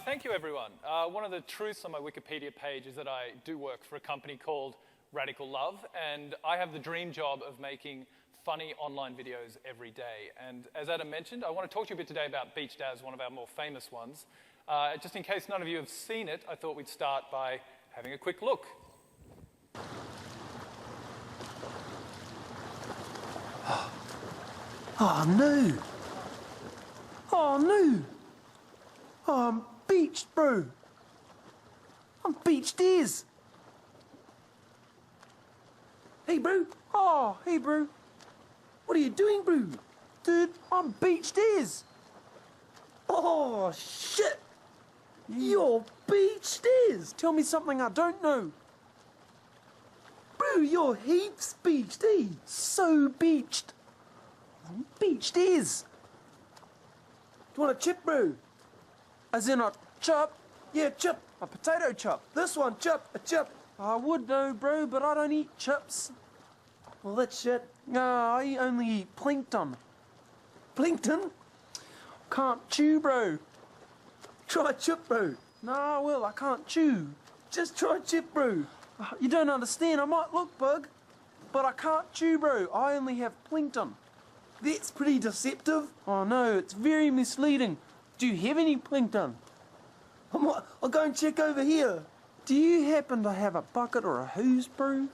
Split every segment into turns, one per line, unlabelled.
Thank you everyone. One of the truths on my Wikipedia page is that I do work for a company called Radical Love, and I have the dream job of making funny online videos every day. And as Adam mentioned, I want to talk to you a bit today about Beach Daz, one of our more famous ones. Just in case none of you have seen it, I thought we'd start by having a quick look.
Oh no! Oh no! Oh, I'm beached, bro. I'm beached Daz. Hey, bro. Oh, hey, bro. What are you doing, bro? Dude, I'm beached Daz. Oh, shit. You're beached Daz. Tell me something I don't know. Bro, you're heaps beached, eh? So beached. I'm beached Daz. Do you want a chip, bro? As in a chip? Yeah, chip. A potato chip. This one, chip. A chip. I would know, bro, but I don't eat chips. Well, that's shit. No, I only eat plankton. Plankton? Can't chew, bro. Try chip, bro. No, I will. I can't chew. Just try chip, bro. You don't understand. I might look big, but I can't chew, bro. I only have plankton. That's pretty deceptive. Oh, no, it's very misleading. Do you have any plankton? I'll go and check over here. Do you happen to have a bucket or a hose, bro?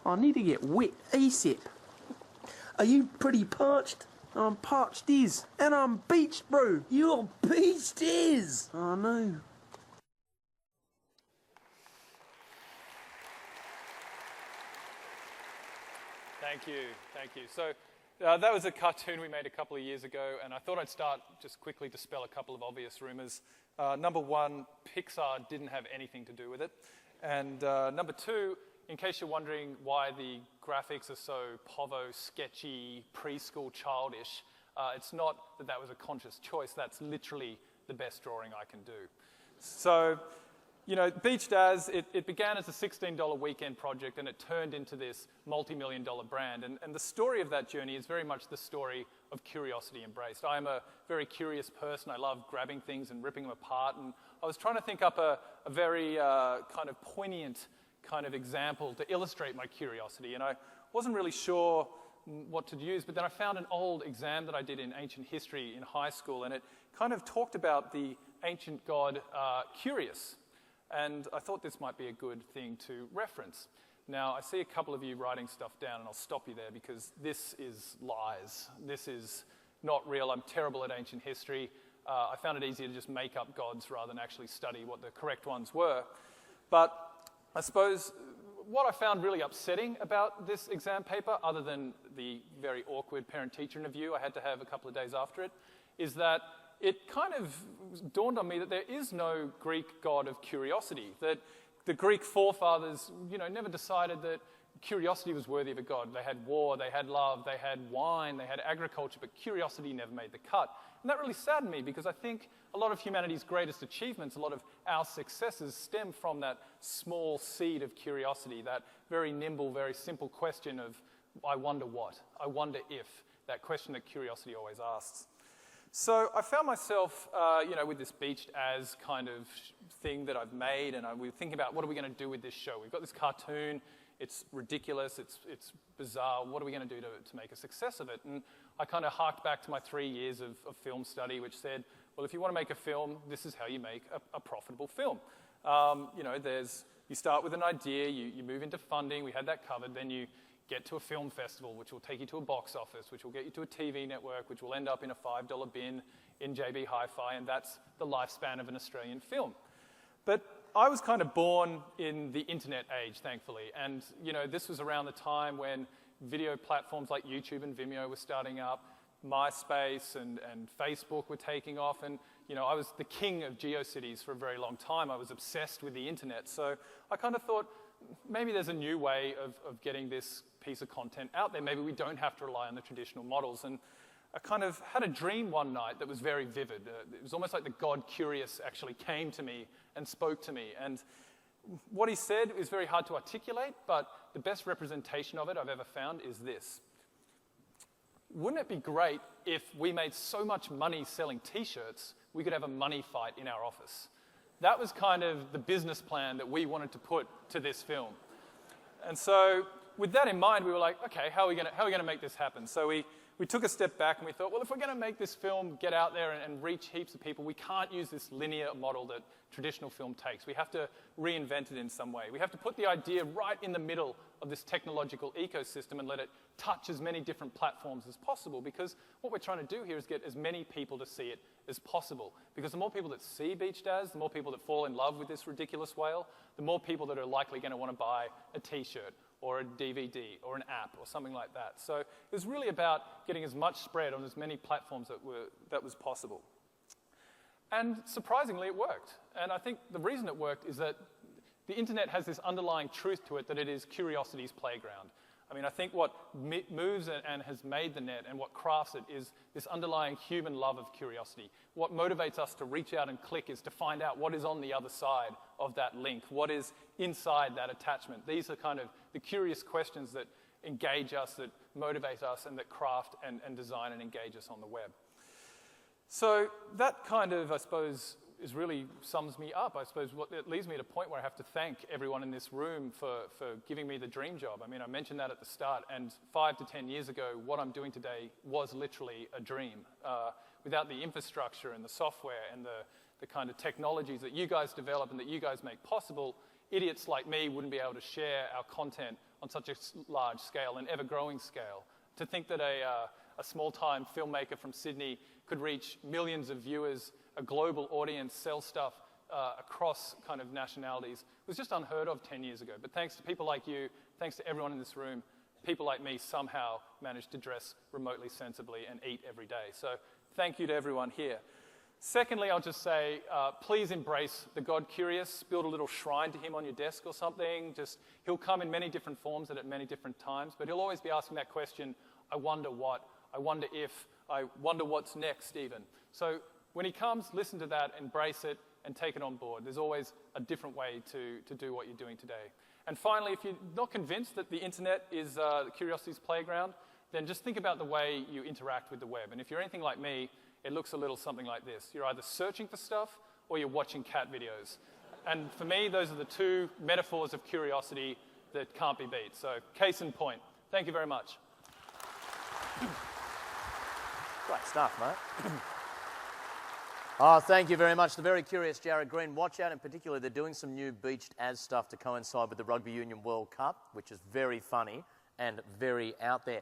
I need to get wet ASAP. Are you pretty parched? I'm parched Daz. And I'm beached, bro. You're beached Daz. Oh, no.
Thank you, thank you. So that was a cartoon we made a couple of years ago, and I thought I'd start just quickly to spell a couple of obvious rumors. Number one, Pixar didn't have anything to do with it. And number two, in case you're wondering why the graphics are so povo, sketchy, preschool, childish, it's not that that was a conscious choice. That's literally the best drawing I can do. So, you know, Beach Daz, it began as a $16 weekend project, and it turned into this multi-million-dollar brand. And the story of that journey is very much the story of curiosity embraced. I am a very curious person. I love grabbing things and ripping them apart. And I was trying to think up a very kind of poignant kind of example to illustrate my curiosity. And I wasn't really sure what to use, but then I found an old exam that I did in ancient history in high school, and it kind of talked about the ancient god Curious. And I thought this might be a good thing to reference. Now, I see a couple of you writing stuff down, and I'll stop you there because this is lies. This is not real. I'm terrible at ancient history. I found it easier to just make up gods rather than actually study what the correct ones were. But I suppose what I found really upsetting about this exam paper, other than the very awkward parent-teacher interview I had to have a couple of days after it, is that it kind of dawned on me that there is no Greek god of curiosity, that the Greek forefathers, you know, never decided that curiosity was worthy of a god. They had war, they had love, they had wine, they had agriculture, but curiosity never made the cut. And that really saddened me because I think a lot of humanity's greatest achievements, a lot of our successes stem from that small seed of curiosity, that very nimble, very simple question of, I wonder what, I wonder if, that question that curiosity always asks. So I found myself, you know, with this Beached As kind of thing that I've made, and we were thinking about what are we going to do with this show. We've got this cartoon, it's ridiculous, it's bizarre, what are we going to do to make a success of it? And I kind of harked back to my 3 years of film study, which said, well, if you want to make a film, this is how you make a profitable film. You know, you start with an idea, you move into funding, we had that covered, then you get to a film festival, which will take you to a box office, which will get you to a TV network, which will end up in a $5 bin in JB Hi-Fi, and that's the lifespan of an Australian film. But I was kind of born in the internet age, thankfully, and you know, this was around the time when video platforms like YouTube and Vimeo were starting up, MySpace and Facebook were taking off, and you know, I was the king of GeoCities for a very long time. I was obsessed with the internet, so I kind of thought, maybe there's a new way of getting this piece of content out there. Maybe we don't have to rely on the traditional models. And I kind of had a dream one night that was very vivid. It was almost like the god Curious actually came to me and spoke to me. And what he said is very hard to articulate, but the best representation of it I've ever found is this. Wouldn't it be great if we made so much money selling t-shirts, we could have a money fight in our office. That was kind of the business plan that we wanted to put to this film. And so with that in mind, we were like, okay, how are we going to make this happen? So we took a step back and we thought, well, if we're going to make this film get out there and reach heaps of people, we can't use this linear model that traditional film takes. We have to reinvent it in some way. We have to put the idea right in the middle of this technological ecosystem and let it touch as many different platforms as possible, because what we're trying to do here is get as many people to see it as possible. Because the more people that see Beach Daz, the more people that fall in love with this ridiculous whale, the more people that are likely going to want to buy a t-shirt or a DVD or an app or something like that. So it was really about getting as much spread on as many platforms that was possible. And surprisingly, it worked. And I think the reason it worked is that the internet has this underlying truth to it that it is curiosity's playground. I mean, I think what moves and has made the net and what crafts it is this underlying human love of curiosity. What motivates us to reach out and click is to find out what is on the other side of that link, what is inside that attachment. These are kind of the curious questions that engage us, that motivate us, and that craft and design and engage us on the web. So that kind of, I suppose, really sums me up. I suppose it leads me to a point where I have to thank everyone in this room for giving me the dream job. I mean, I mentioned that at the start, and 5 to 10 years ago, what I'm doing today was literally a dream. Without the infrastructure and the software and the kind of technologies that you guys develop and that you guys make possible, idiots like me wouldn't be able to share our content on such a large scale and ever-growing scale. To think that a small-time filmmaker from Sydney could reach millions of viewers, a global audience, sell stuff across kind of nationalities was just unheard of 10 years ago. But thanks to people like you, thanks to everyone in this room, people like me somehow managed to dress remotely sensibly and eat every day. So thank you to everyone here. Secondly, I'll just say, please embrace the God curious. Build a little shrine to him on your desk or something. He'll come in many different forms and at many different times, but he'll always be asking that question, I wonder what, I wonder if, I wonder what's next even. So when he comes, listen to that, embrace it, and take it on board. There's always a different way to do what you're doing today. And finally, if you're not convinced that the internet is curiosity's playground, then just think about the way you interact with the web. And if you're anything like me, it looks a little something like this. You're either searching for stuff or you're watching cat videos. And for me, those are the two metaphors of curiosity that can't be beat. So case in point. Thank you very much.
Great stuff, mate. Oh, thank you very much. The very curious Jarod Green. Watch out in particular, they're doing some new Beach Daz stuff to coincide with the Rugby Union World Cup, which is very funny and very out there.